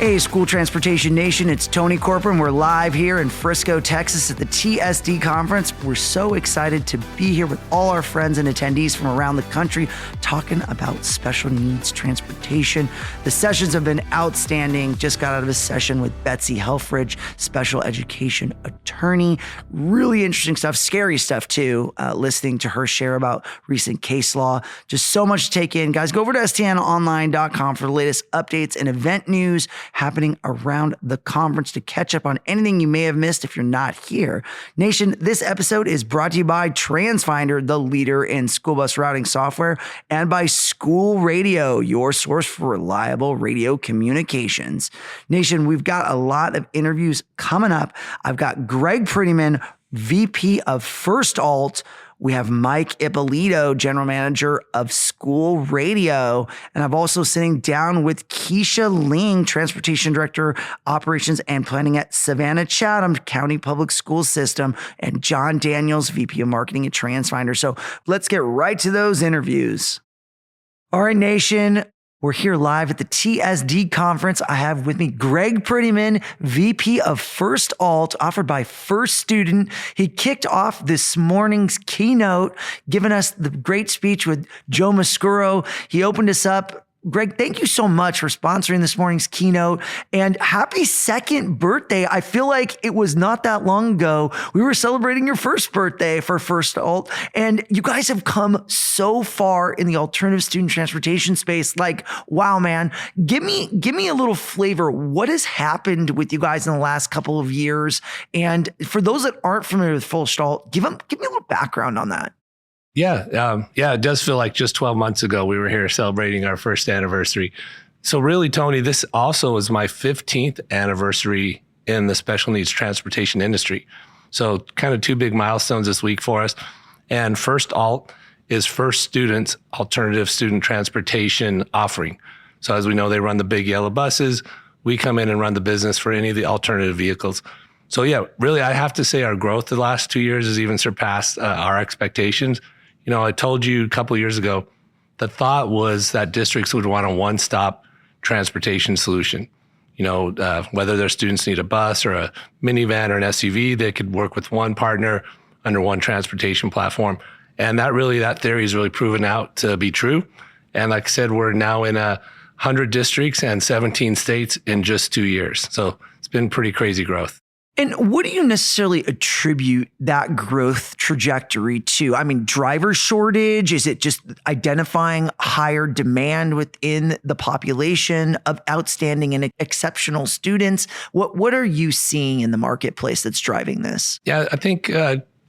Hey, School Transportation Nation, it's Tony Corpin. We're live here in Frisco, Texas at the TSD conference. We're so excited to be here with all our friends and attendees from around the country talking about special needs transportation. The sessions have been outstanding. Just got out of a session with Betsy Helfrich, special education attorney. Really interesting stuff, scary stuff too, listening to her share about recent case law. Just so much to take in. Guys, go over to stnonline.com for the latest updates and event news happening around the conference to catch up on anything you may have missed if you're not here. Nation, this episode is brought to you by Transfinder, the leader in school bus routing software, and by School Radio, your source for reliable radio communications. Nation, we've got a lot of interviews coming up. I've got Gregg Prettyman, VP of FirstAlt. We have Mike Ippolito, General Manager of School Radio. And I'm also sitting down with Kecia Ling, Transportation Director, Operations and Planning at Savannah-Chatham County Public School System, and John Daniels, VP of Marketing at Transfinder. So let's get right to those interviews. All right, Nation. We're here live at the TSD conference. I have with me Gregg Prettyman, VP of FirstAlt, offered by First Student. He kicked off this morning's keynote, giving us the great speech with Joe Mascuro. He opened us up. Gregg, thank you so much for sponsoring this morning's keynote, and happy second birthday. I feel like it was not that long ago. We were celebrating your first birthday for FirstAlt, and you guys have come so far in the alternative student transportation space. Like, wow, man, give me a little flavor. What has happened with you guys in the last couple of years? And for those that aren't familiar with FirstAlt, give me a little background on that. Yeah, it does feel like just 12 months ago we were here celebrating our first anniversary. So really, Tony, this also is my 15th anniversary in the special needs transportation industry. So kind of two big milestones this week for us. And FirstAlt is First Student's alternative student transportation offering. So as we know, they run the big yellow buses. We come in and run the business for any of the alternative vehicles. So yeah, really, I have to say our growth the last 2 years has even surpassed our expectations. You know, I told you a couple of years ago, the thought was that districts would want a one-stop transportation solution. You know, whether their students need a bus or a minivan or an SUV, they could work with one partner under one transportation platform. And that theory has really proven out to be true. And like I said, we're now in 100 districts and 17 states in just 2 years. So it's been pretty crazy growth. And what do you necessarily attribute that growth trajectory to? I mean, driver shortage? Is it just identifying higher demand within the population of outstanding and exceptional students? What are you seeing in the marketplace that's driving this? Yeah, I think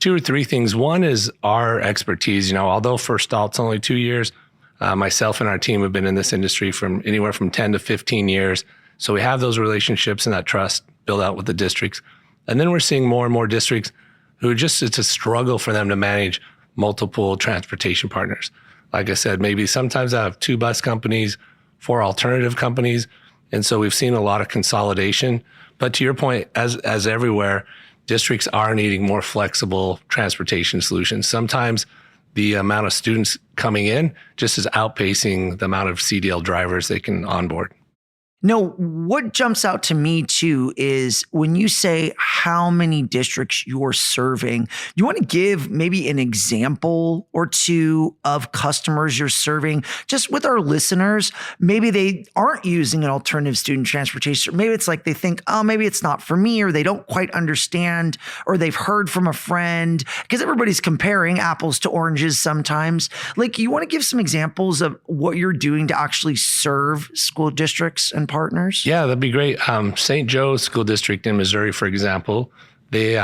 two or three things. One is our expertise. You know, although FirstAlt's only 2 years, myself and our team have been in this industry from anywhere from 10 to 15 years. So we have those relationships and that trust built out with the districts. And then we're seeing more and more districts who it's a struggle for them to manage multiple transportation partners. Like I said, maybe sometimes I have 2 bus companies, 4 alternative companies. And so we've seen a lot of consolidation. But to your point, as everywhere, districts are needing more flexible transportation solutions. Sometimes the amount of students coming in just is outpacing the amount of CDL drivers they can onboard. No, what jumps out to me too is when you say how many districts you're serving, you want to give maybe an example or two of customers you're serving just with our listeners. Maybe they aren't using an alternative student transportation. Maybe it's like they think, oh, maybe it's not for me, or they don't quite understand, or they've heard from a friend, because everybody's comparing apples to oranges sometimes. Like, you want to give some examples of what you're doing to actually serve school districts and partners? Yeah, that'd be great. St. Joe School District in Missouri, for example, they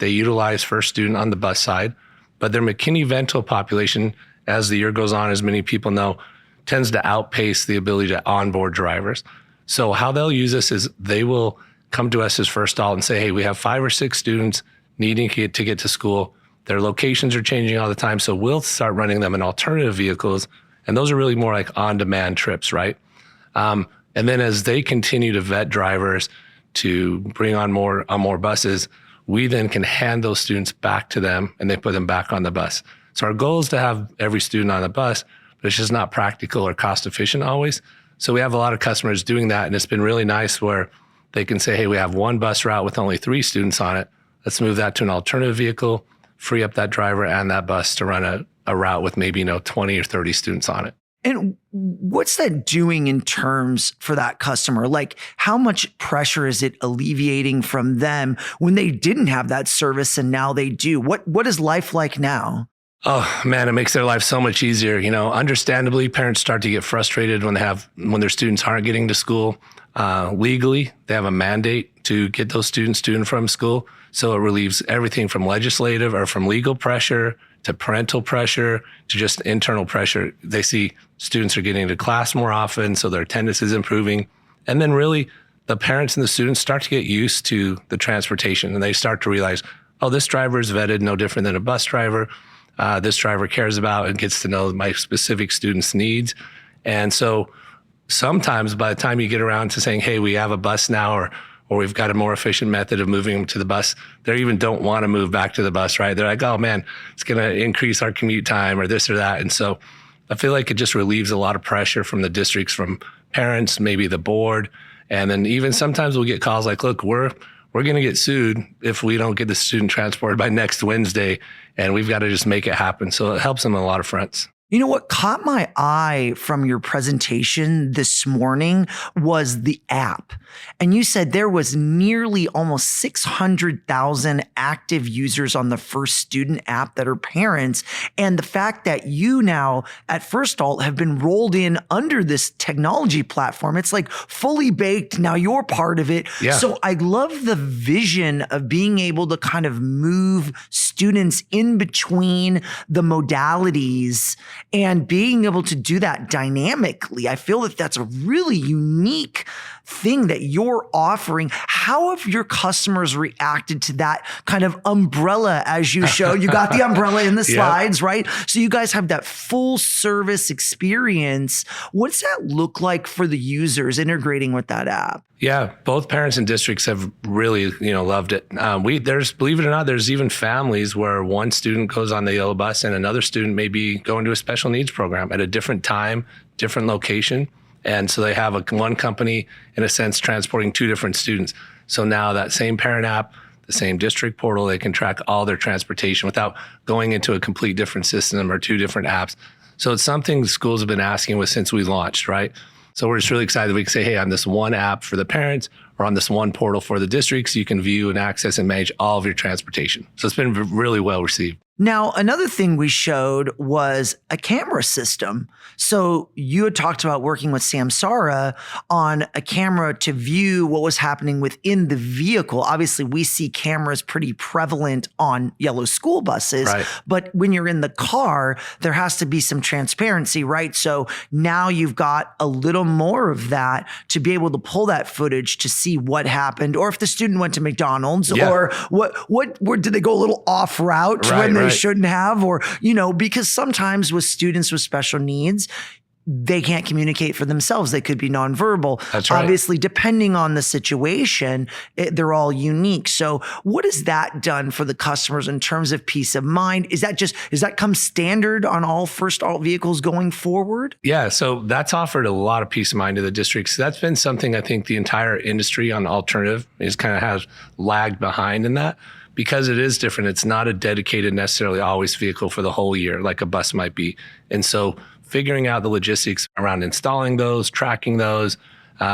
utilize First Student on the bus side, but their McKinney-Vento population, as the year goes on, as many people know, tends to outpace the ability to onboard drivers. So how they'll use this is they will come to us as FirstAlt and say, hey, we have 5 or 6 students needing to get to school. Their locations are changing all the time, so we'll start running them in alternative vehicles, and those are really more like on-demand trips, right? And then as they continue to vet drivers to bring on more buses, we then can hand those students back to them and they put them back on the bus. So our goal is to have every student on the bus, but it's just not practical or cost efficient always. So we have a lot of customers doing that. And it's been really nice where they can say, hey, we have one bus route with only 3 students on it. Let's move that to an alternative vehicle, free up that driver and that bus to run a route with maybe, 20 or 30 students on it. And what's that doing in terms for that customer? Like, how much pressure is it alleviating from them when they didn't have that service and now they do? What is life like now? Oh man, it makes their life so much easier. Understandably, parents start to get frustrated when their students aren't getting to school. Legally, they have a mandate to get those students to and from school. So it relieves everything from legislative or from legal pressure to parental pressure to just internal pressure. They see students are getting to class more often, so their attendance is improving. And then really the parents and the students start to get used to the transportation, and they start to realize, oh, this driver is vetted no different than a bus driver. This driver cares about and gets to know my specific students' needs. And so sometimes by the time you get around to saying, hey, we have a bus now, or we've got a more efficient method of moving them to the bus, they even don't want to move back to the bus, right? They're like, oh man, it's going to increase our commute time or this or that. And so I feel like it just relieves a lot of pressure from the districts, from parents, maybe the board. And then even sometimes we'll get calls like, look, we're going to get sued if we don't get the student transported by next Wednesday, and we've got to just make it happen. So it helps them on a lot of fronts. You know what caught my eye from your presentation this morning was the app. And you said there was nearly almost 600,000 active users on the First Student app that are parents. And the fact that you now at FirstAlt have been rolled in under this technology platform, it's like fully baked. Now you're part of it. Yeah. So I love the vision of being able to kind of move students in between the modalities and being able to do that dynamically. I feel that that's a really unique thing that you're offering. How have your customers reacted to that kind of umbrella as you show? You got the umbrella in the slides, right? So you guys have that full service experience. What does that look like for the users integrating with that app? Yeah, both parents and districts have really, loved it. Believe it or not, there's even families where one student goes on the yellow bus and another student may be going to a special needs program at a different time, different location. And so they have one company, in a sense, transporting 2 different students. So now that same parent app, the same district portal, they can track all their transportation without going into a complete different system or 2 different apps. So it's something schools have been asking with since we launched, right? So we're just really excited we can say, hey, on this one app for the parents or on this one portal for the districts, you can view and access and manage all of your transportation. So it's been really well received. Now, another thing we showed was a camera system. So you had talked about working with Samsara on a camera to view what was happening within the vehicle. Obviously, we see cameras pretty prevalent on yellow school buses, right. But when you're in the car, there has to be some transparency, right? So now you've got a little more of that to be able to pull that footage to see what happened, or if the student went to McDonald's, or where did they go a little off route when they shouldn't have, or, because sometimes with students with special needs, they can't communicate for themselves. They could be nonverbal. That's right. Obviously, depending on the situation, they're all unique. So what has that done for the customers in terms of peace of mind? Is that come standard on all FirstAlt vehicles going forward? Yeah, so that's offered a lot of peace of mind to the districts. That's been something I think the entire industry on alternative is kind of has lagged behind in that. Because it is different, it's not a dedicated necessarily always vehicle for the whole year like a bus might be. And so figuring out the logistics around installing those, tracking those,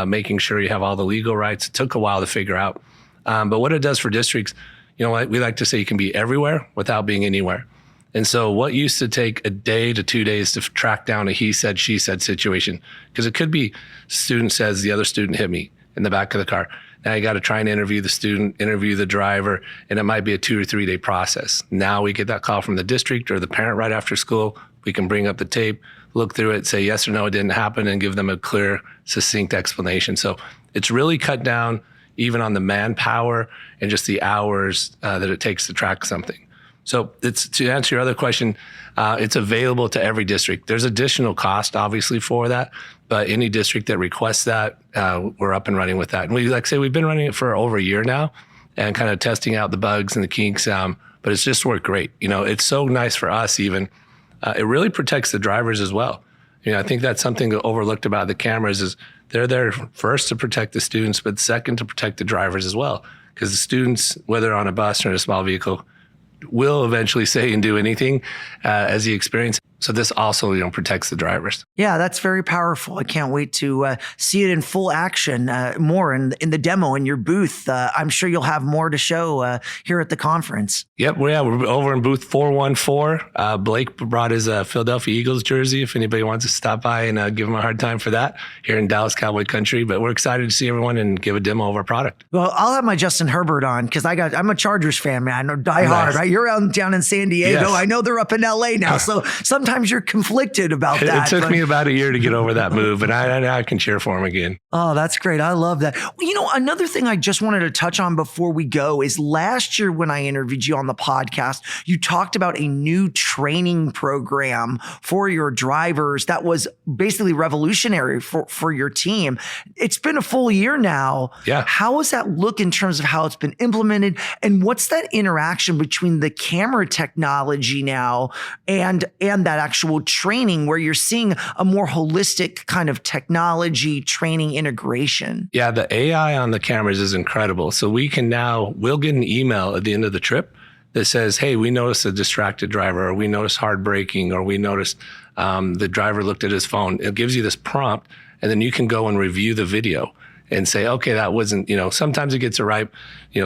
making sure you have all the legal rights, it took a while to figure out. But what it does for districts, we like to say you can be everywhere without being anywhere. And so what used to take a day to 2 days to track down a he said, she said situation, because it could be student says the other student hit me in the back of the car. Now you got to try and interview the student, interview the driver, and it might be a 2 or 3 day process. Now we get that call from the district or the parent right after school. We can bring up the tape, look through it, say yes or no, it didn't happen, and give them a clear, succinct explanation. So it's really cut down even on the manpower and just the hours that it takes to track something. So it's to answer your other question, it's available to every district. There's additional cost, obviously, for that, but any district that requests that, we're up and running with that. And we've been running it for over a year now and kind of testing out the bugs and the kinks, but it's just worked great. It's so nice for us even. It really protects the drivers as well. I think that's something overlooked about the cameras is they're there first to protect the students, but second to protect the drivers as well. Because the students, whether on a bus or in a small vehicle, will eventually say and do anything as he experiences. So this also, protects the drivers. Yeah, that's very powerful. I can't wait to see it in full action more in the demo in your booth. I'm sure you'll have more to show here at the conference. Yep, we're over in booth 414. Blake brought his Philadelphia Eagles jersey if anybody wants to stop by and give him a hard time for that here in Dallas Cowboy Country. But we're excited to see everyone and give a demo of our product. Well, I'll have my Justin Herbert on because I'm a Chargers fan, man. Die hard, right? You're down in San Diego. Yes. I know they're up in LA now, so sometimes you're conflicted about that. It took me about a year to get over that move, but I can cheer for him again. Oh, that's great. I love that. Well, another thing I just wanted to touch on before we go is last year when I interviewed you on the podcast, you talked about a new training program for your drivers that was basically revolutionary for your team. It's been a full year now. Yeah. How does that look in terms of how it's been implemented? And what's that interaction between the camera technology now and that actual training where you're seeing a more holistic kind of technology training integration? Yeah, the AI on the cameras is incredible. So we'll get an email at the end of the trip that says, hey, we noticed a distracted driver, or we noticed hard braking, or we noticed the driver looked at his phone. It gives you this prompt, and then you can go and review the video and say, okay, that wasn't, sometimes it gets it right,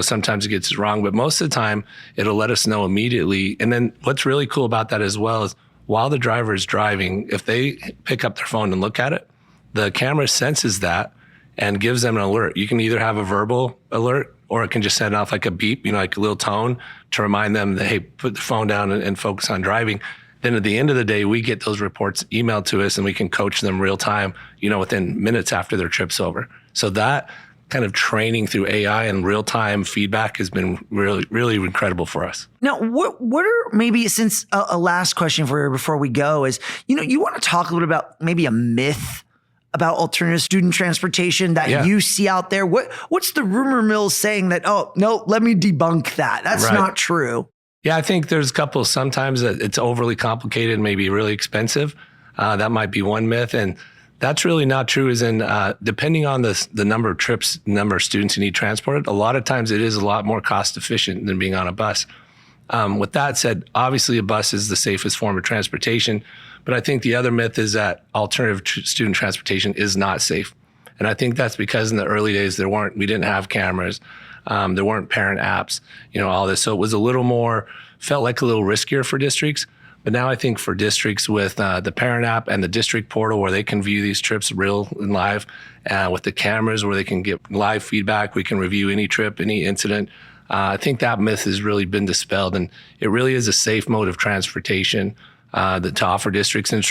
sometimes it gets it wrong, but most of the time it'll let us know immediately. And then what's really cool about that as well is while the driver is driving, if they pick up their phone and look at it, the camera senses that and gives them an alert. You can either have a verbal alert or it can just send off like a beep, like a little tone to remind them that, hey, put the phone down and focus on driving. Then at the end of the day, we get those reports emailed to us and we can coach them real time, within minutes after their trip's over. So that kind of training through AI and real time feedback has been really, really incredible for us. Now, what are maybe, since a last question for you before we go is, you want to talk a little bit about maybe a myth about alternative student transportation that you see out there? What's the rumor mill saying that, oh, no, let me debunk that. That's not true. Yeah, I think there's a couple sometimes that it's overly complicated, maybe really expensive. That might be one myth. And that's really not true, as in depending on the number of trips, number of students you need transported, a lot of times it is a lot more cost efficient than being on a bus. With that said, obviously a bus is the safest form of transportation, but I think the other myth is that alternative student transportation is not safe. And I think that's because in the early days, we didn't have cameras. There weren't parent apps, all this. So it was felt like a little riskier for districts. But now I think for districts with the parent app and the district portal where they can view these trips real and live, with the cameras where they can get live feedback, we can review any trip, any incident. I think that myth has really been dispelled, and it really is a safe mode of transportation to offer districts. And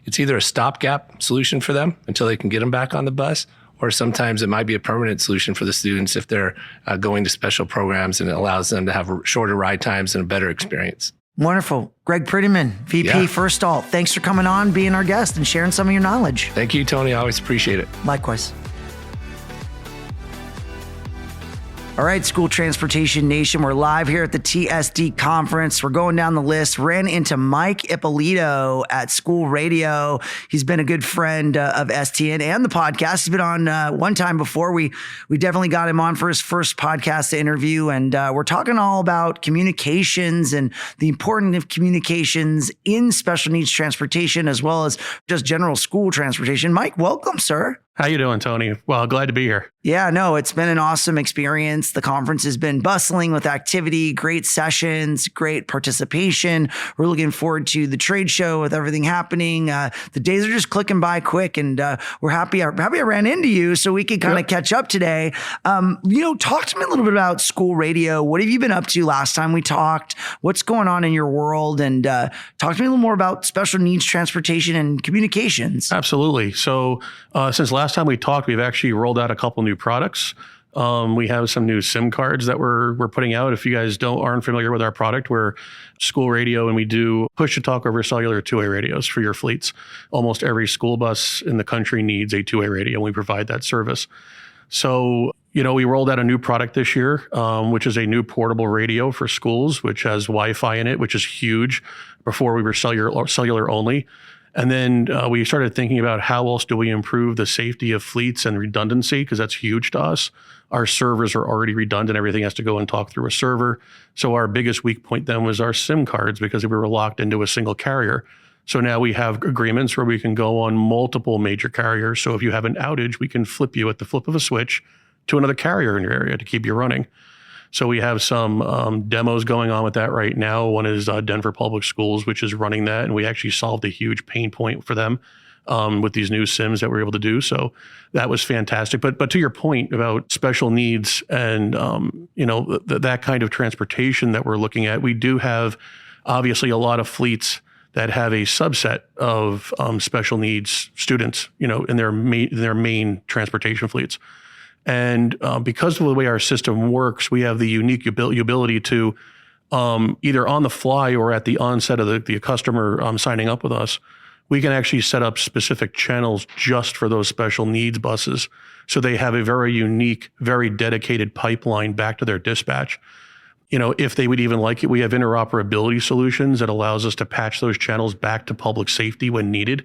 it's either a stopgap solution for them until they can get them back on the bus, or sometimes it might be a permanent solution for the students if they're going to special programs, and it allows them to have shorter ride times and a better experience. Wonderful. Gregg Prettyman, VP FirstAlt. Thanks for coming on, being our guest, and sharing some of your knowledge. Thank you, Tony. I always appreciate it. Likewise. All right, School Transportation Nation, we're live here at the TSD conference. We're going down the list. Ran into Mike Ippolito at School Radio. He's been a good friend of STN and the podcast. He's been on one time before. We definitely got him on for his first podcast interview, and we're talking all about communications and the importance of communications in special needs transportation, as well as just general school transportation. Mike, welcome, sir. How you doing, Tony? Well, glad to be here. Yeah, no, it's been an awesome experience. The conference has been bustling with activity, great sessions, great participation. We're looking forward to the trade show with everything happening. The days are just clicking by quick, and we're happy I ran into you so we could kind of catch up today. Talk to me a little bit about School Radio. What have you been up to last time we talked? What's going on in your world? And talk to me a little more about special needs transportation and communications. Absolutely. So since last time we talked, we've actually rolled out a couple new products. We have some new SIM cards that we're putting out. If you guys aren't familiar with our product, we're School Radio, and we do push-to-talk over cellular two-way radios for your fleets. Almost every school bus in the country needs a two-way radio, and we provide that service. So, we rolled out a new product this year, which is a new portable radio for schools, which has Wi-Fi in it, which is huge. Before we were cellular only. And then we started thinking about how else do we improve the safety of fleets and redundancy, because that's huge to us. Our servers are already redundant. Everything has to go and talk through a server. So our biggest weak point then was our SIM cards, because we were locked into a single carrier. So now we have agreements where we can go on multiple major carriers. So if you have an outage, we can flip you at the flip of a switch to another carrier in your area to keep you running. So we have some demos going on with that right now. One is Denver Public Schools, which is running that. And we actually solved a huge pain point for them with these new SIMs that we're able to do. So that was fantastic. But to your point about special needs and, that kind of transportation that we're looking at, we do have obviously a lot of fleets that have a subset of special needs students, in their main transportation fleets. And because of the way our system works, we have the unique ability to either on the fly or at the onset of the customer signing up with us, we can actually set up specific channels just for those special needs buses. So they have a very unique, very dedicated pipeline back to their dispatch. If they would even like it, we have interoperability solutions that allows us to patch those channels back to public safety when needed.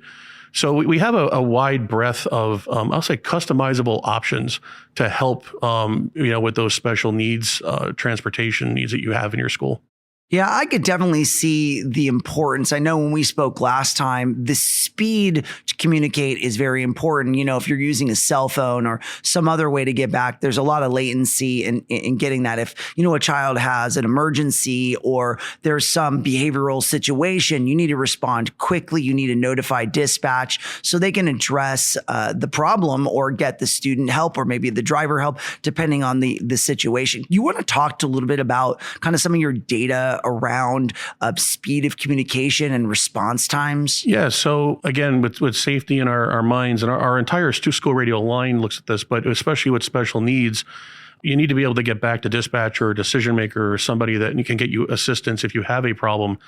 So we have a wide breadth of, I'll say, customizable options to help, with those special needs, transportation needs that you have in your school. Yeah, I could definitely see the importance. I know when we spoke last time, the speed to communicate is very important. If you're using a cell phone or some other way to get back, there's a lot of latency in getting that. If, a child has an emergency or there's some behavioral situation, you need to respond quickly. You need to notify dispatch so they can address the problem or get the student help or maybe the driver help, depending on the situation. You want to talk a little bit about kind of some of your data around speed of communication and response times? Yeah. So again, with safety in our minds, and our entire school radio line looks at this, but especially with special needs, you need to be able to get back to dispatch or a decision maker or somebody that can get you assistance if you have a problem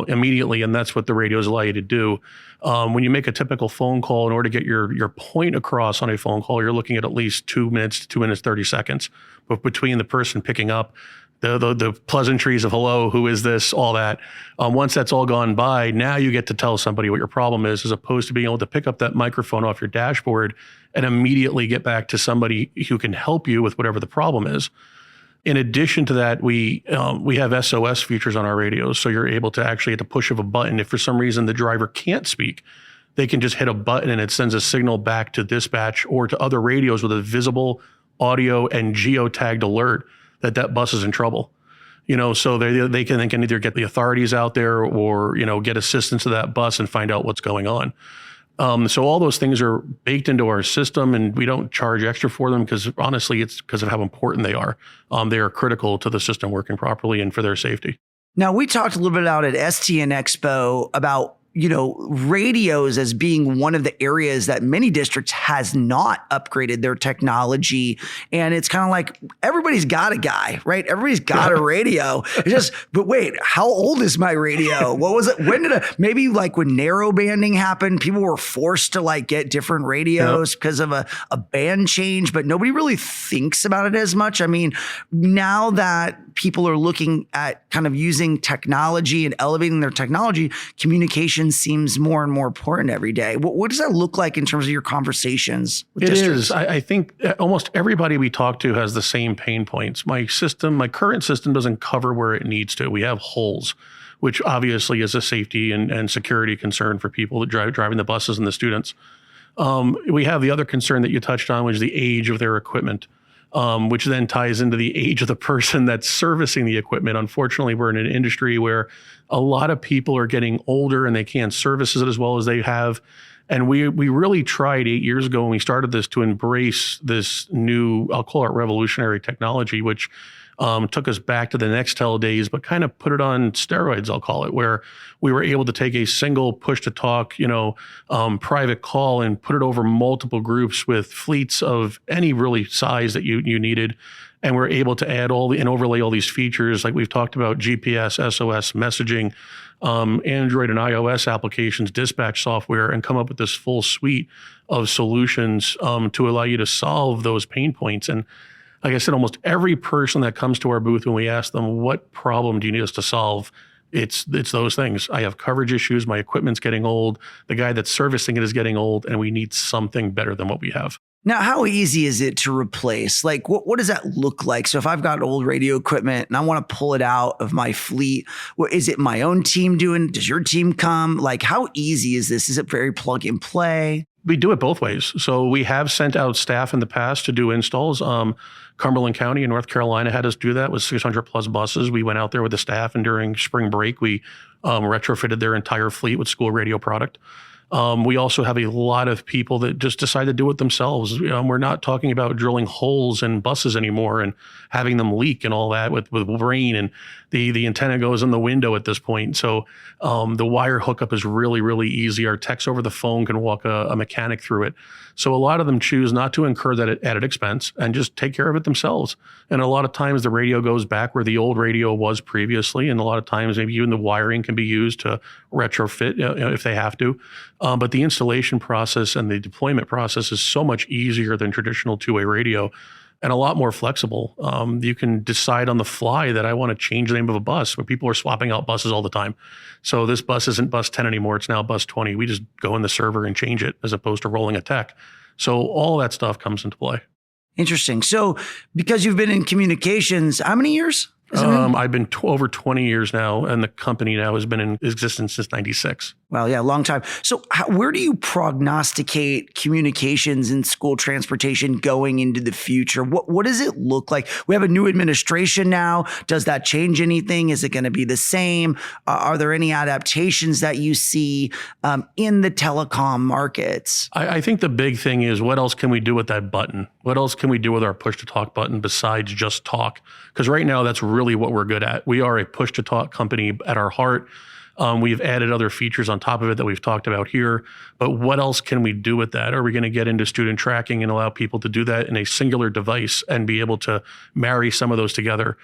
immediately. And that's what the radios allow you to do. When you make a typical phone call, in order to get your point across on a phone call, you're looking at least 2 minutes to 2 minutes, 30 seconds. But between the person picking up, the pleasantries of hello, who is this, all that. Once that's all gone by, now you get to tell somebody what your problem is, as opposed to being able to pick up that microphone off your dashboard and immediately get back to somebody who can help you with whatever the problem is. In addition to that, we have SOS features on our radios. So you're able to actually, at the push of a button, if for some reason the driver can't speak, they can just hit a button and it sends a signal back to dispatch or to other radios with a visible audio and geotagged alert that bus is in trouble. So they can either get the authorities out there or, get assistance to that bus and find out what's going on. So all those things are baked into our system, and we don't charge extra for them because honestly, it's because of how important they are. They are critical to the system working properly and for their safety. Now, we talked a little bit out at STN Expo about radios as being one of the areas that many districts has not upgraded their technology. And it's kind of like everybody's got a guy, right? Everybody's got a radio. But wait, how old is my radio? What was it? When did maybe like when narrow banding happened, people were forced to get different radios because of a band change, but nobody really thinks about it as much. I mean, now that people are looking at kind of using technology and elevating their technology, communication seems more and more important every day. What does that look like in terms of your conversations with districts? Is. I think almost everybody we talk to has the same pain points. My current system doesn't cover where it needs to. We have holes, which obviously is a safety and security concern for people that driving the buses and the students. We have the other concern that you touched on, which is the age of their equipment. Which then ties into the age of the person that's servicing the equipment. Unfortunately, we're in an industry where a lot of people are getting older and they can't service it as well as they have. And we really tried 8 years ago when we started this to embrace this new, I'll call it revolutionary technology, which took us back to the Nextel days, but kind of put it on steroids, I'll call it, where we were able to take a single push to talk, private call and put it over multiple groups with fleets of any really size that you needed. And we're able to add and overlay all these features, like we've talked about GPS, SOS, messaging, Android and iOS applications, dispatch software, and come up with this full suite of solutions to allow you to solve those pain points. And like I said, almost every person that comes to our booth, when we ask them, what problem do you need us to solve? It's those things. I have coverage issues. My equipment's getting old. The guy that's servicing it is getting old, and we need something better than what we have. Now, how easy is it to replace? Like, what does that look like? So if I've got old radio equipment and I want to pull it out of my fleet, is it my own team doing? Does your team come? Like, how easy is this? Is it very plug and play? We do it both ways. So we have sent out staff in the past to do installs. Cumberland County in North Carolina had us do that with 600 plus buses. We went out there with the staff, and during spring break, we retrofitted their entire fleet with school radio product. We also have a lot of people that just decide to do it themselves. We're not talking about drilling holes in buses anymore and having them leak and all that with rain, and the antenna goes in the window at this point. So the wire hookup is really, really easy. Our techs over the phone can walk a mechanic through it. So a lot of them choose not to incur that added expense and just take care of it themselves. And a lot of times the radio goes back where the old radio was previously. And a lot of times maybe even the wiring can be used to retrofit if they have to. But the installation process and the deployment process is so much easier than traditional two-way radio and a lot more flexible. You can decide on the fly that I want to change the name of a bus, where people are swapping out buses all the time. So this bus isn't bus 10 anymore. It's now bus 20. We just go in the server and change it as opposed to rolling a tech. So all that stuff comes into play. Interesting. So because you've been in communications, how many years? I've been over 20 years now, and the company now has been in existence since 96. Well, yeah, long time. So where do you prognosticate communications and school transportation going into the future? What does it look like? We have a new administration now. Does that change anything? Is it going to be the same? Are there any adaptations that you see in the telecom markets? I think the big thing is, what else can we do with that button? What else can we do with our push-to-talk button besides just talk? Because right now, that's really what we're good at. We are a push-to-talk company at our heart. We've added other features on top of it that we've talked about here. But what else can we do with that? Are we going to get into student tracking and allow people to do that in a singular device and be able to marry some of those together?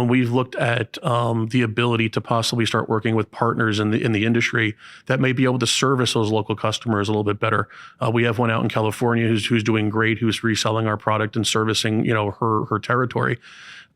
We've looked at the ability to possibly start working with partners in the industry that may be able to service those local customers a little bit better. We have one out in California who's doing great, who's reselling our product and servicing her territory.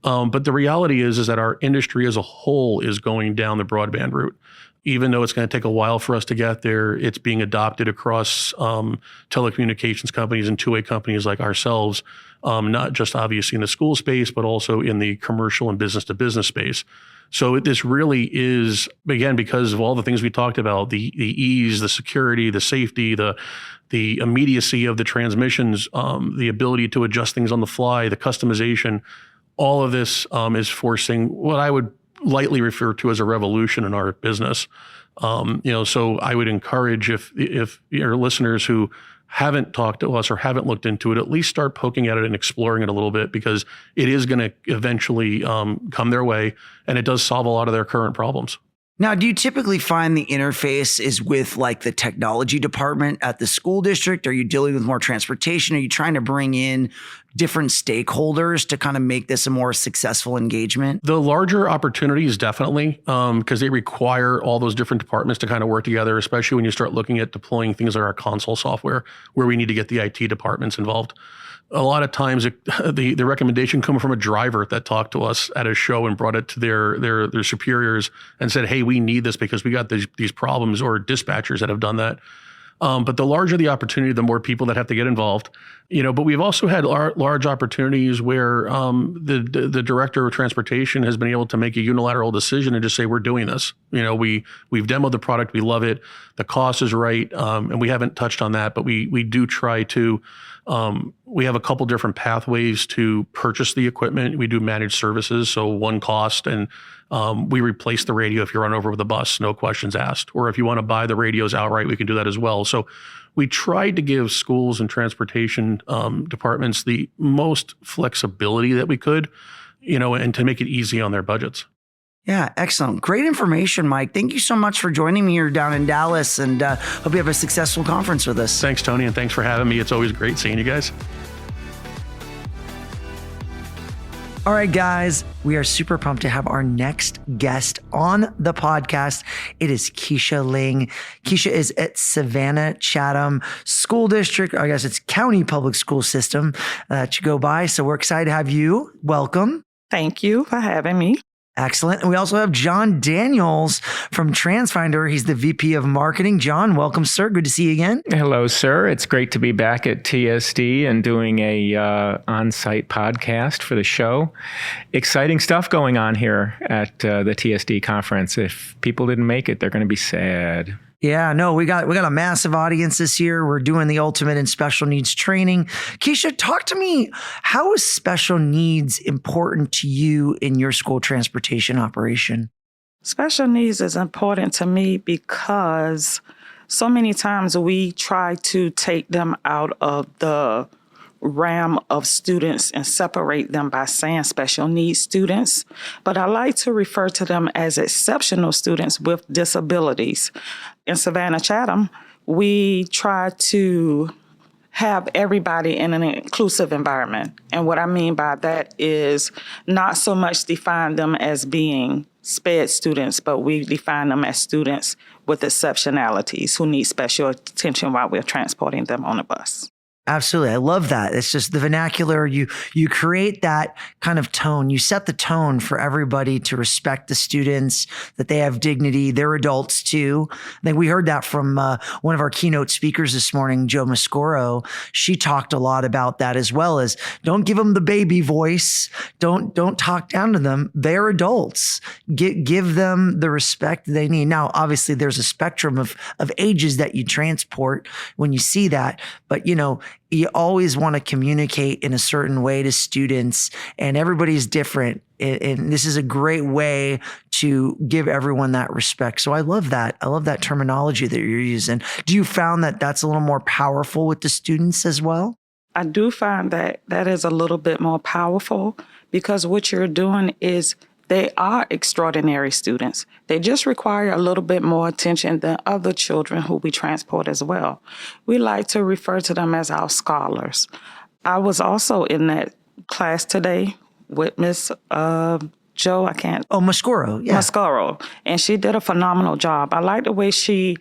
But the reality is that our industry as a whole is going down the broadband route. Even though it's going to take a while for us to get there, it's being adopted across telecommunications companies and two-way companies like ourselves, not just obviously in the school space, but also in the commercial and business-to-business space. So this really is, again, because of all the things we talked about, the ease, the security, the safety, the immediacy of the transmissions, the ability to adjust things on the fly, the customization, all of this is forcing what I would lightly refer to as a revolution in our business. So I would encourage if your listeners who haven't talked to us or haven't looked into it, at least start poking at it and exploring it a little bit, because it is going to eventually come their way, and it does solve a lot of their current problems. Now, do you typically find the interface is with like the technology department at the school district? Are you dealing with more transportation? Are you trying to bring in different stakeholders to kind of make this a more successful engagement? The larger opportunities, definitely, because they require all those different departments to kind of work together, especially when you start looking at deploying things like our console software, where we need to get the IT departments involved. A lot of times the recommendation come from a driver that talked to us at a show and brought it to their superiors and said, hey, we need this because we got these problems, or dispatchers that have done that. But the larger the opportunity, the more people that have to get involved. But we've also had large opportunities where the director of transportation has been able to make a unilateral decision and just say, we're doing this. We've demoed the product, we love it, the cost is right, and we haven't touched on that, but we do try to. We have a couple different pathways to purchase the equipment. We do managed services, so one cost, and we replace the radio if you run over with a bus, no questions asked. Or if you want to buy the radios outright, we can do that as well. So we tried to give schools and transportation departments the most flexibility that we could, and to make it easy on their budgets. Yeah, excellent. Great information, Mike. Thank you so much for joining me here down in Dallas, and hope you have a successful conference with us. Thanks, Tony, and thanks for having me. It's always great seeing you guys. All right, guys, we are super pumped to have our next guest on the podcast. It is Kecia Ling. Kecia is at Savannah-Chatham School District. I guess it's County Public School System that you go by. So we're excited to have you. Welcome. Thank you for having me. Excellent. And we also have John Daniels from Transfinder. He's the VP of Marketing. John, welcome, sir. Good to see you again. Hello, sir. It's great to be back at TSD and doing a on-site podcast for the show. Exciting stuff going on here at the TSD conference. If people didn't make it, they're going to be sad. Yeah, no, we got a massive audience this year. We're doing the ultimate in special needs training. Kecia, talk to me. How is special needs important to you in your school transportation operation? Special needs is important to me because so many times we try to take them out of the realm of students and separate them by saying special needs students, but I like to refer to them as exceptional students with disabilities. In Savannah-Chatham, we try to have everybody in an inclusive environment. And what I mean by that is not so much define them as being SPED students, but we define them as students with exceptionalities who need special attention while we're transporting them on a bus. Absolutely. I love that. It's just the vernacular. You create that kind of tone. You set the tone for everybody to respect the students, that they have dignity. They're adults too. I think we heard that from one of our keynote speakers this morning, Joe Mascoro. She talked a lot about that as well as don't give them the baby voice. Don't talk down to them. They're adults. Give them the respect they need. Now, obviously there's a spectrum of ages that you transport when you see that, but you always want to communicate in a certain way to students, and everybody's different. And this is a great way to give everyone that respect. So I love that. I love that terminology that you're using. Do you found that that's a little more powerful with the students as well? I do find that is a little bit more powerful because what you're doing is they are extraordinary students. They just require a little bit more attention than other children who we transport as well. We like to refer to them as our scholars. I was also in that class today with Miss Joe, Mascoro, yeah. Mascoro, and she did a phenomenal job. I like the way she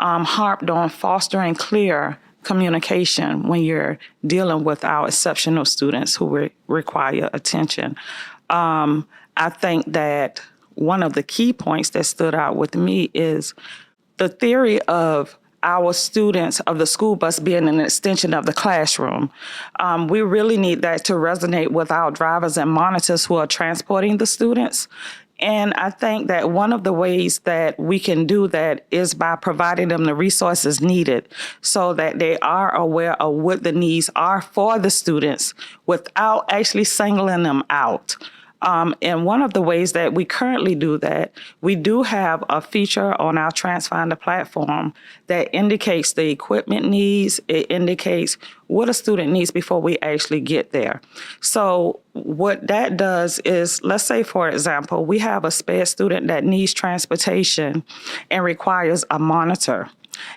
harped on fostering clear communication when you're dealing with our exceptional students who require attention. I think that one of the key points that stood out with me is the theory of our students of the school bus being an extension of the classroom. We really need that to resonate with our drivers and monitors who are transporting the students. And I think that one of the ways that we can do that is by providing them the resources needed so that they are aware of what the needs are for the students without actually singling them out. And one of the ways that we currently do that, we do have a feature on our Transfinder platform that indicates the equipment needs. It indicates what a student needs before we actually get there. So what that does is, let's say, for example, we have a SPED student that needs transportation and requires a monitor.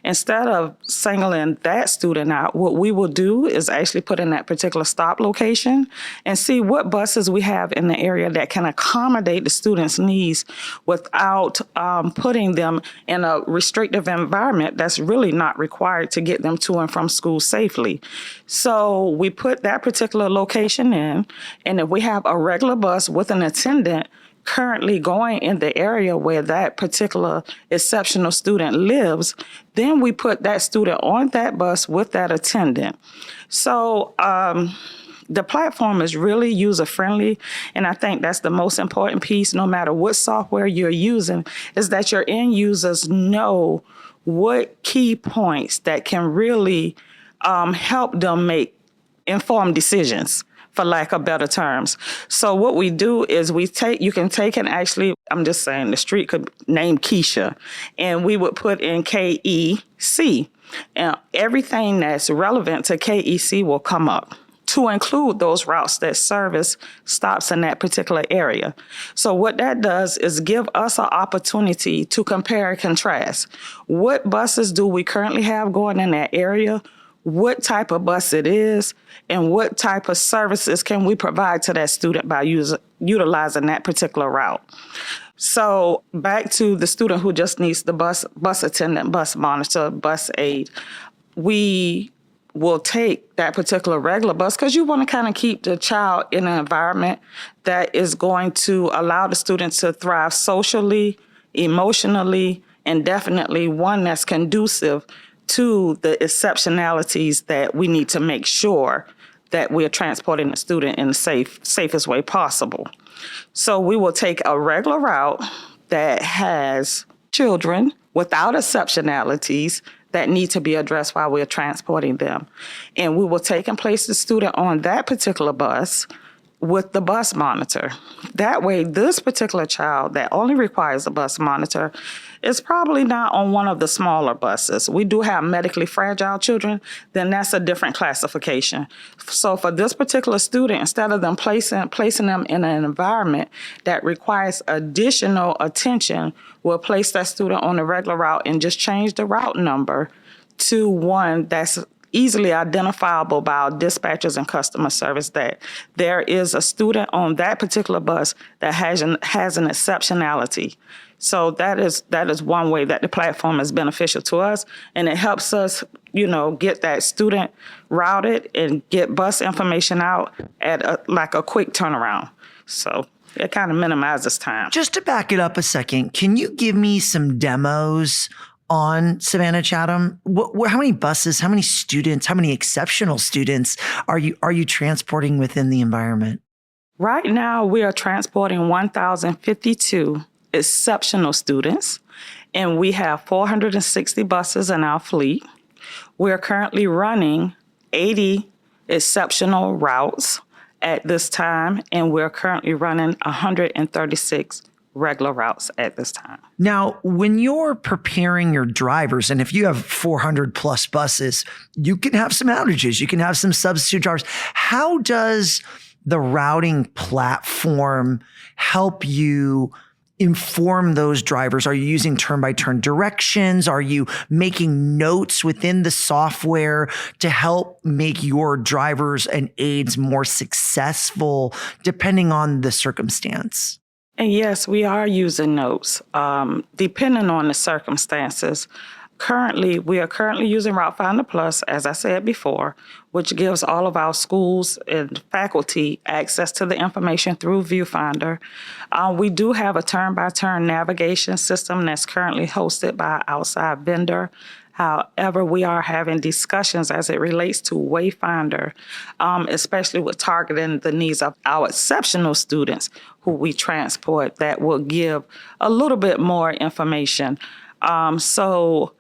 Instead of singling that student out, what we will do is actually put in that particular stop location and see what buses we have in the area that can accommodate the students' needs without putting them in a restrictive environment that's really not required to get them to and from school safely. So we put that particular location in, and if we have a regular bus with an attendant currently going in the area where that particular exceptional student lives, then we put that student on that bus with that attendant. So the platform is really user-friendly, and I think that's the most important piece, no matter what software you're using, is that your end users know what key points that can really help them make informed decisions, for lack of better terms. So what we do is you can take and actually, I'm just saying the street could name Kecia, and we would put in KEC. And everything that's relevant to KEC will come up to include those routes that service stops in that particular area. So what that does is give us an opportunity to compare and contrast. What buses do we currently have going in that area? What type of bus it is, and what type of services can we provide to that student by utilizing that particular route. So back to the student who just needs the bus attendant, bus monitor, bus aid. We will take that particular regular bus because you want to kind of keep the child in an environment that is going to allow the student to thrive socially, emotionally, and definitely one that's conducive to the exceptionalities that we need to make sure that we're transporting the student in the safest way possible. So we will take a regular route that has children without exceptionalities that need to be addressed while we're transporting them. And we will take and place the student on that particular bus with the bus monitor. That way, this particular child that only requires a bus monitor is probably not on one of the smaller buses. We do have medically fragile children, then that's a different classification. So for this particular student, instead of them placing them in an environment that requires additional attention, we'll place that student on the regular route and just change the route number to one that's easily identifiable by our dispatchers and customer service that there is a student on that particular bus that has an exceptionality. So that is one way that the platform is beneficial to us, and it helps us, get that student routed and get bus information out at a quick turnaround. So it kind of minimizes time. Just to back it up a second, can you give me some demos on Savannah-Chatham? How many buses, how many students, how many exceptional students are you transporting within the environment? Right now, we are transporting 1,052 exceptional students, and we have 460 buses in our fleet. We're currently running 80 exceptional routes at this time, and we're currently running 136 regular routes at this time. Now, when you're preparing your drivers, and if you have 400 plus buses, you can have some outages, you can have some substitute drivers. How does the routing platform help you inform those drivers? Are you using turn-by-turn directions? Are you making notes within the software to help make your drivers and aides more successful depending on the circumstance? And yes, we are using notes, depending on the circumstances. We are currently using Route Finder Plus, as I said before, which gives all of our schools and faculty access to the information through Viewfinder. We do have a turn-by-turn navigation system that's currently hosted by an outside vendor. However, we are having discussions as it relates to Wayfinder, especially with targeting the needs of our exceptional students who we transport, that will give a little bit more information. So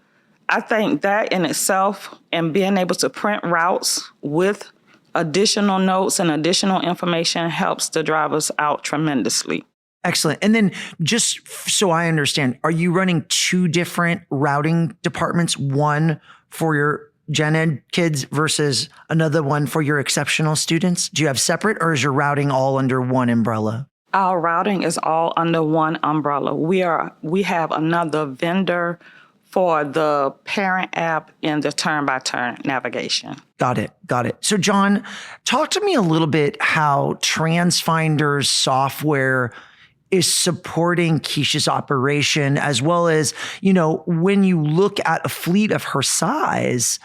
I think that in itself, and being able to print routes with additional notes and additional information, helps the drivers out tremendously. Excellent. And then just so I understand, are you running two different routing departments, one for your gen ed kids versus another one for your exceptional students? Do you have separate, or is your routing all under one umbrella? Our routing is all under one umbrella. We have another vendor for the parent app and the turn-by-turn navigation. Got it. So John, talk to me a little bit how Transfinder's software is supporting Kecia's operation, as well as, when you look at a fleet of her size,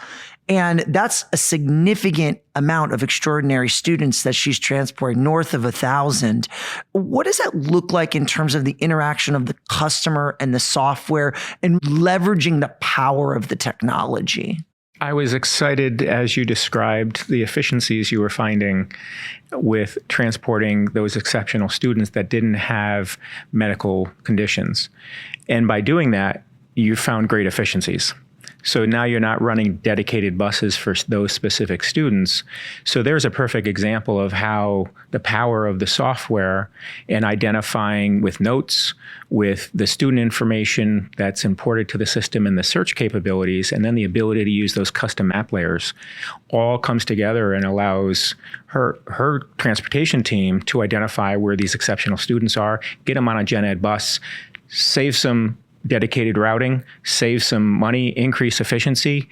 and that's a significant amount of extraordinary students that she's transporting, north of 1,000. What does that look like in terms of the interaction of the customer and the software and leveraging the power of the technology? I was excited as you described the efficiencies you were finding with transporting those exceptional students that didn't have medical conditions. And by doing that, you found great efficiencies. So now you're not running dedicated buses for those specific students. So there's a perfect example of how the power of the software and identifying with notes, with the student information that's imported to the system and the search capabilities, and then the ability to use those custom map layers, all comes together and allows her transportation team to identify where these exceptional students are, get them on a gen ed bus, save some dedicated routing, save some money, increase efficiency,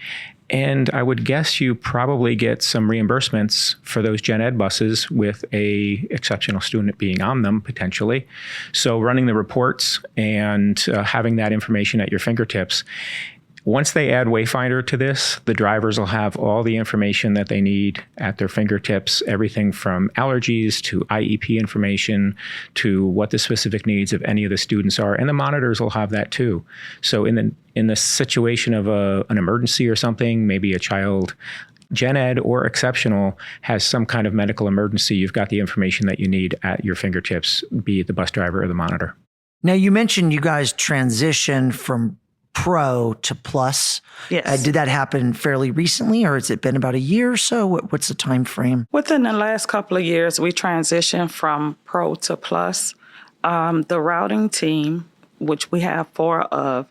and I would guess you probably get some reimbursements for those gen ed buses with a exceptional student being on them potentially. So running the reports and having that information at your fingertips, Once they add Wayfinder to this, the drivers will have all the information that they need at their fingertips, everything from allergies to IEP information to what the specific needs of any of the students are. And the monitors will have that too. So in the situation of an emergency or something, maybe a child gen ed or exceptional has some kind of medical emergency, you've got the information that you need at your fingertips, be it the bus driver or the monitor. Now, you mentioned you guys transitioned from Pro to Plus. Yes. Did that happen fairly recently, or has it been about a year or so? What's the time frame? Within the last couple of years, we transitioned from Pro to Plus. The routing team, which we have 4 of,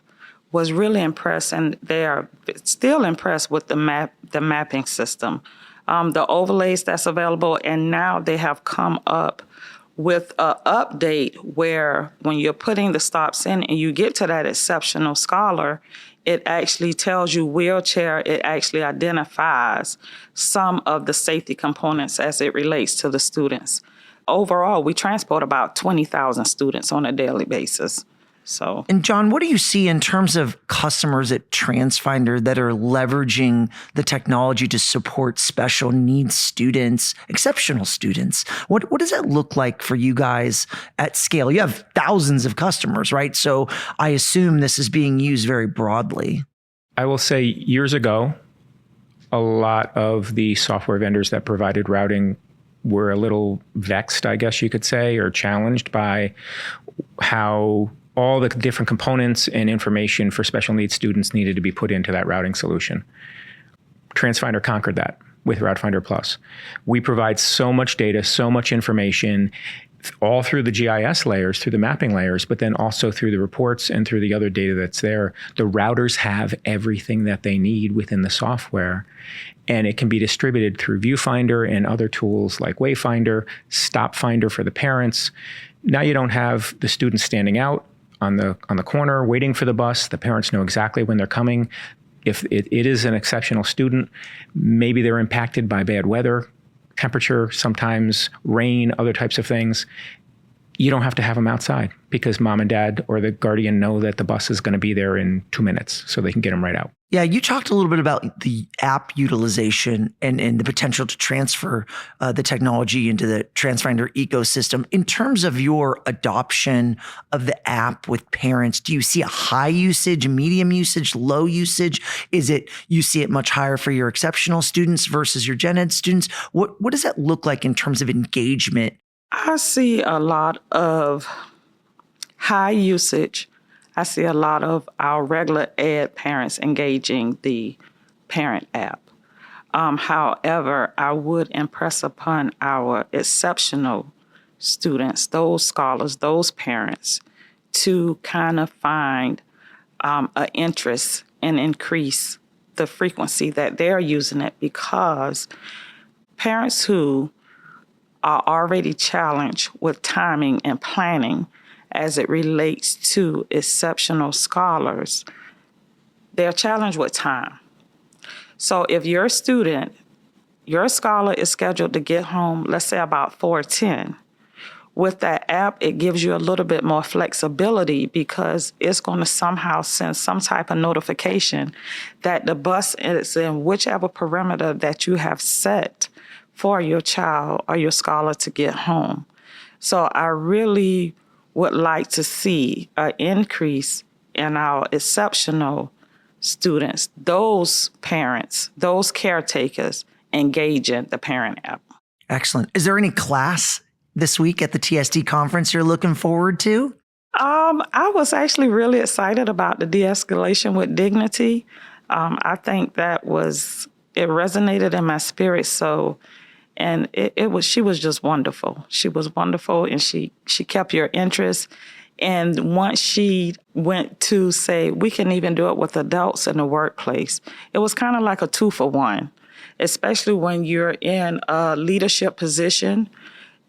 was really impressed, and they are still impressed with the mapping system, the overlays that's available, and now they have come up with an update where when you're putting the stops in and you get to that exceptional scholar, it actually tells you wheelchair. It actually identifies some of the safety components as it relates to the students. Overall, we transport about 20,000 students on a daily basis. So, and John, what do you see in terms of customers at Transfinder that are leveraging the technology to support special needs students, exceptional students? What does that look like for you guys at scale? You have thousands of customers, right? So I assume this is being used very broadly. I will say years ago, a lot of the software vendors that provided routing were a little vexed, I guess you could say, or challenged by how all the different components and information for special needs students needed to be put into that routing solution. Transfinder conquered that with RouteFinder Plus. We provide so much data, so much information, all through the GIS layers, through the mapping layers, but then also through the reports and through the other data that's there. The routers have everything that they need within the software, and it can be distributed through Viewfinder and other tools like Wayfinder, StopFinder for the parents. Now you don't have the students standing out on the corner waiting for the bus. The parents know exactly when they're coming. If it is an exceptional student, maybe they're impacted by bad weather, temperature, sometimes rain, other types of things. You don't have to have them outside because mom and dad or the guardian know that the bus is going to be there in 2 minutes, so they can get them right out. Yeah, you talked a little bit about the app utilization and the potential to transfer the technology into the Transfinder ecosystem. In terms of your adoption of the app with parents, do you see a high usage, medium usage, low usage? Is it you see it much higher for your exceptional students versus your gen ed students? What does that look like in terms of engagement? I see a lot of high usage. I see a lot of our regular ed parents engaging the parent app. However, I would impress upon our exceptional students, those scholars, those parents, to kind of find an interest and increase the frequency that they're using it, because parents who are already challenged with timing and planning as it relates to exceptional scholars, they're challenged with time. So if your student, your scholar is scheduled to get home, let's say about 4:10, with that app, it gives you a little bit more flexibility because it's going to somehow send some type of notification that the bus is in whichever perimeter that you have set for your child or your scholar to get home. So I really would like to see an increase in our exceptional students, those parents, those caretakers engaging the parent app. Excellent. Is there any class this week at the TSD conference you're looking forward to? I was actually really excited about the de-escalation with dignity. I think it resonated in my spirit. So, and she was just wonderful. She was wonderful, and she kept your interest. And once she went to say, we can even do it with adults in the workplace, it was kind of like a 2-for-1, especially when you're in a leadership position.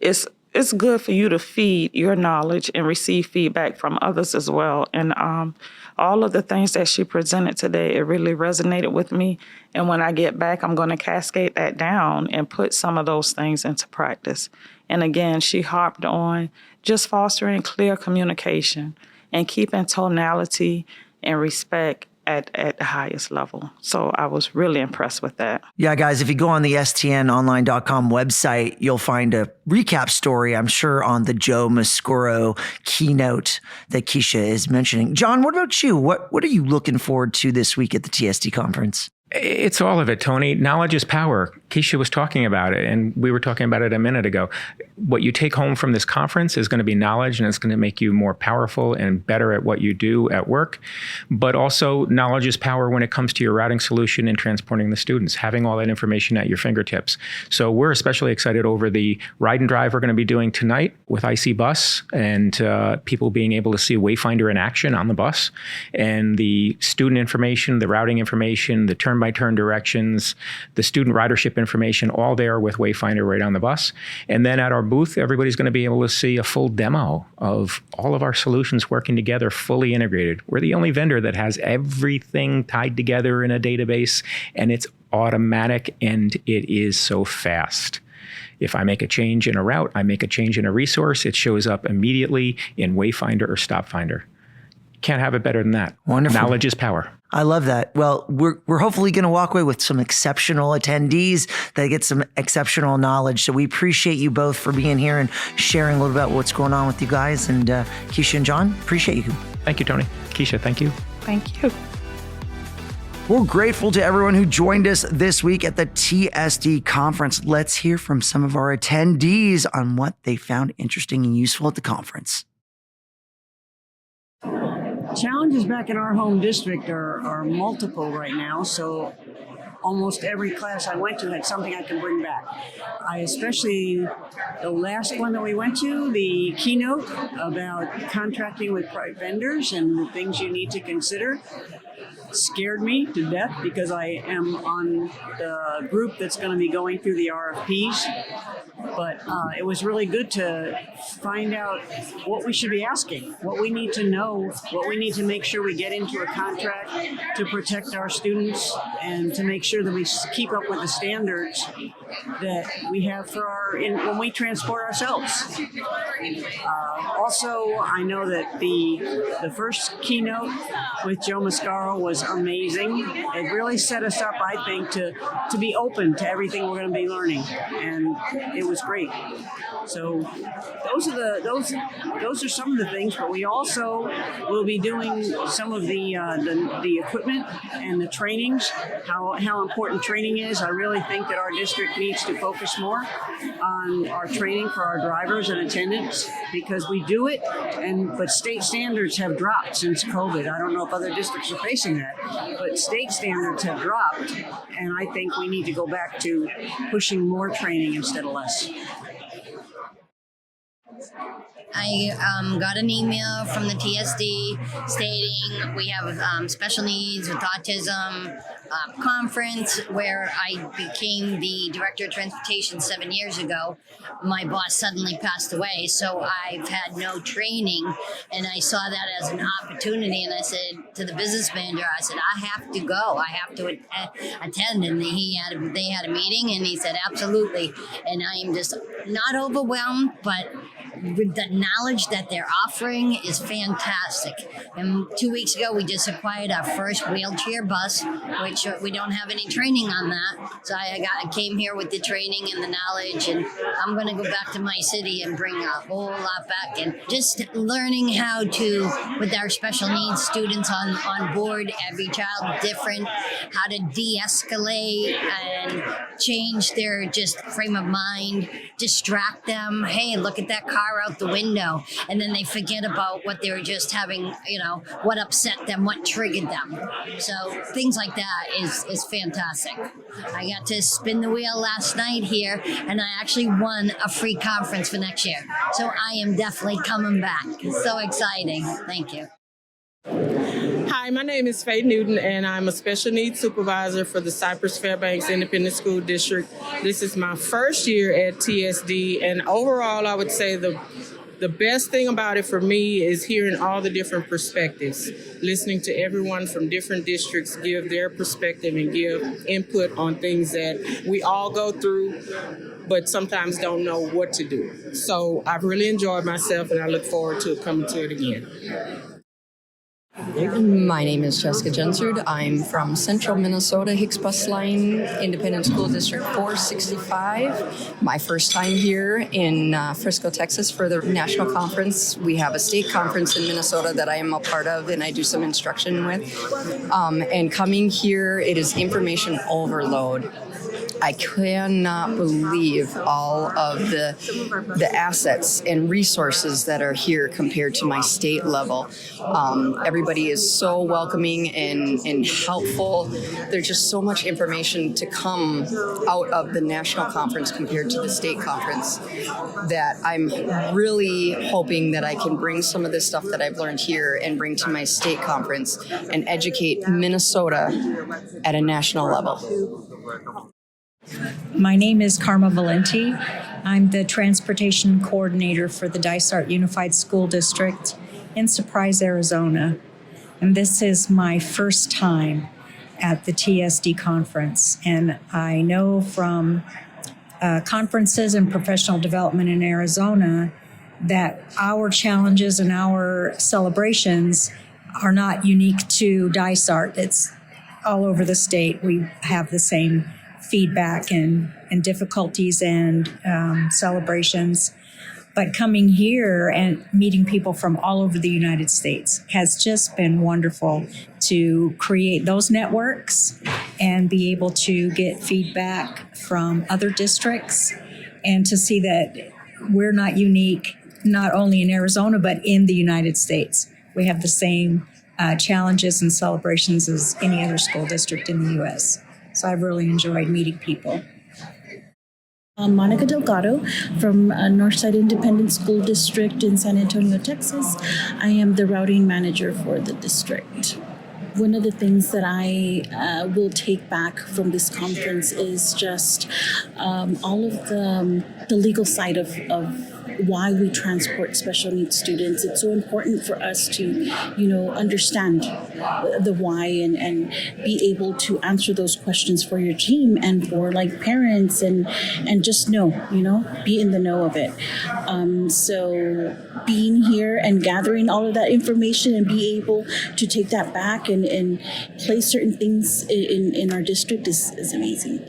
It's good for you to feed your knowledge and receive feedback from others as well. And all of the things that she presented today, it really resonated with me. And when I get back, I'm going to cascade that down and put some of those things into practice. And again, she harped on just fostering clear communication and keeping tonality and respect at the highest level. So I was really impressed with that. Yeah, guys, if you go on the stnonline.com website, you'll find a recap story, I'm sure, on the Joe Mascoro keynote that Kecia is mentioning. John, what about you? What are you looking forward to this week at the TSD conference? It's all of it, Tony. Knowledge is power. Kecia was talking about it, and we were talking about it a minute ago. What you take home from this conference is going to be knowledge, and it's going to make you more powerful and better at what you do at work. But also, knowledge is power when it comes to your routing solution and transporting the students, having all that information at your fingertips. So we're especially excited over the ride and drive we're going to be doing tonight with IC Bus, and people being able to see Wayfinder in action on the bus, and the student information, the routing information, the turn-by-turn directions, the student ridership information, all there with Wayfinder right on the bus. And then at our booth, everybody's going to be able to see a full demo of all of our solutions working together, fully integrated. We're the only vendor that has everything tied together in a database, and it's automatic, and it is so fast. If I make a change in a route, I make a change in a resource, it shows up immediately in Wayfinder or StopFinder. Can't have it better than that. Wonderful. Knowledge is power. I love that. Well, we're hopefully going to walk away with some exceptional attendees that get some exceptional knowledge. So we appreciate you both for being here and sharing a little about what's going on with you guys. And Kecia and John, appreciate you. Thank you, Tony. Kecia, thank you. Thank you. We're grateful to everyone who joined us this week at the TSD conference. Let's hear from some of our attendees on what they found interesting and useful at the conference. Challenges back in our home district are multiple right now, so almost every class I went to had something I can bring back. I especially, the last one that we went to, the keynote about contracting with private vendors and the things you need to consider, scared me to death because I am on the group that's going to be going through the RFPs. But it was really good to find out what we should be asking, what we need to know, what we need to make sure we get into a contract to protect our students and to make sure that we keep up with the standards that we have for when we transport ourselves. Also, I know that the first keynote with Joe Mascaro was amazing. It really set us up, I think, to be open to everything we're going to be learning, and it was great. So those are some of the things, but we also will be doing some of the equipment and the trainings, how important training is. I really think that our district needs to focus more on our training for our drivers and attendants because we do it, but state standards have dropped since COVID. I don't know if other districts are facing that, but state standards have dropped, and I think we need to go back to pushing more training instead of less. I got an email from the TSD stating we have special needs with autism conference where I became the director of transportation 7 years ago. My boss suddenly passed away, so I've had no training, and I saw that as an opportunity, and I said to the business manager, I said, I have to go. I have to attend, and they had a meeting, and he said, absolutely, and I am just not overwhelmed, but with the knowledge that they're offering is fantastic. And 2 weeks ago, we just acquired our first wheelchair bus, which we don't have any training on that. So I came here with the training and the knowledge, and I'm going to go back to my city and bring a whole lot back. And just learning how to, with our special needs students on board, every child different, how to de-escalate and change their just frame of mind, distract them. Hey, look at that car out the window, and then they forget about what they were just having, what upset them, what triggered them. So things like that is fantastic. I got to spin the wheel last night here, and I actually won a free conference for next year. So I am definitely coming back. It's so exciting. Thank you. Hi, my name is Faye Newton, and I'm a special needs supervisor for the Cypress Fairbanks Independent School District. This is my first year at TSD, and overall, I would say the best thing about it for me is hearing all the different perspectives, listening to everyone from different districts give their perspective and give input on things that we all go through, but sometimes don't know what to do. So I've really enjoyed myself, and I look forward to coming to it again. My name is Jessica Jensrud. I'm from Central Minnesota, Hicks Bus Line, Independent School District 465. My first time here in Frisco, Texas for the national conference. We have a state conference in Minnesota that I am a part of and I do some instruction with. And coming here, it is information overload. I cannot believe all of the assets and resources that are here compared to my state level. Everybody is so welcoming and helpful. There's just so much information to come out of the national conference compared to the state conference that I'm really hoping that I can bring some of this stuff that I've learned here and bring to my state conference and educate Minnesota at a national level. My name is Karma Valenti. I'm the transportation coordinator for the Dysart Unified School District in Surprise, Arizona. And this is my first time at the TSD conference. And I know from conferences and professional development in Arizona that our challenges and our celebrations are not unique to Dysart. It's all over the state. We have the same feedback and difficulties and celebrations. But coming here and meeting people from all over the United States has just been wonderful to create those networks and be able to get feedback from other districts and to see that we're not unique, not only in Arizona, but in the United States. We have the same challenges and celebrations as any other school district in the U.S. So I've really enjoyed meeting people. I'm Monica Delgado from Northside Independent School District in San Antonio, Texas. I am the routing manager for the district. One of the things that I will take back from this conference is just all of the legal side of why we transport special needs students. It's so important for us to, understand the why and be able to answer those questions for your team and for parents and just know, be in the know of it. So being here and gathering all of that information and be able to take that back and place certain things in our district is amazing.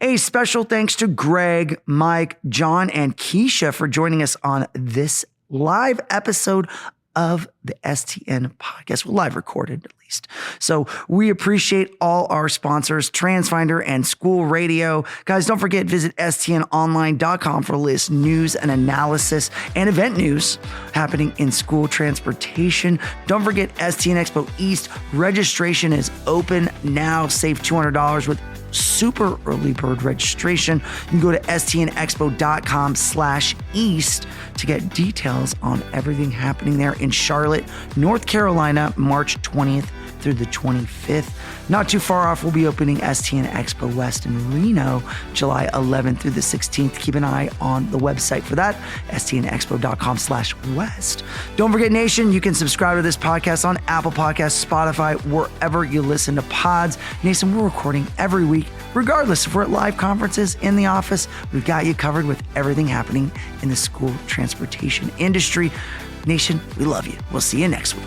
A special thanks to Gregg, Mike, John, and Kecia for joining us on this live episode of the STN podcast. Well, live recorded at least. So we appreciate all our sponsors, Transfinder and School Radio. Guys, don't forget, visit stnonline.com for the latest news and analysis and event news happening in school transportation. Don't forget STN Expo East. Registration is open now. Save $200 with super early bird registration. You can go to stnexpo.com/east to get details on everything happening there in Charlotte, North Carolina, March 20th through the 25th. Not too far off, we'll be opening STN Expo West in Reno, July 11th through the 16th. Keep an eye on the website for that, stnexpo.com/west. Don't forget, Nation, you can subscribe to this podcast on Apple Podcasts, Spotify, wherever you listen to pods. Nation, we're recording every week, regardless if we're at live conferences, in the office. We've got you covered with everything happening in the school transportation industry. Nation, we love you. We'll see you next week.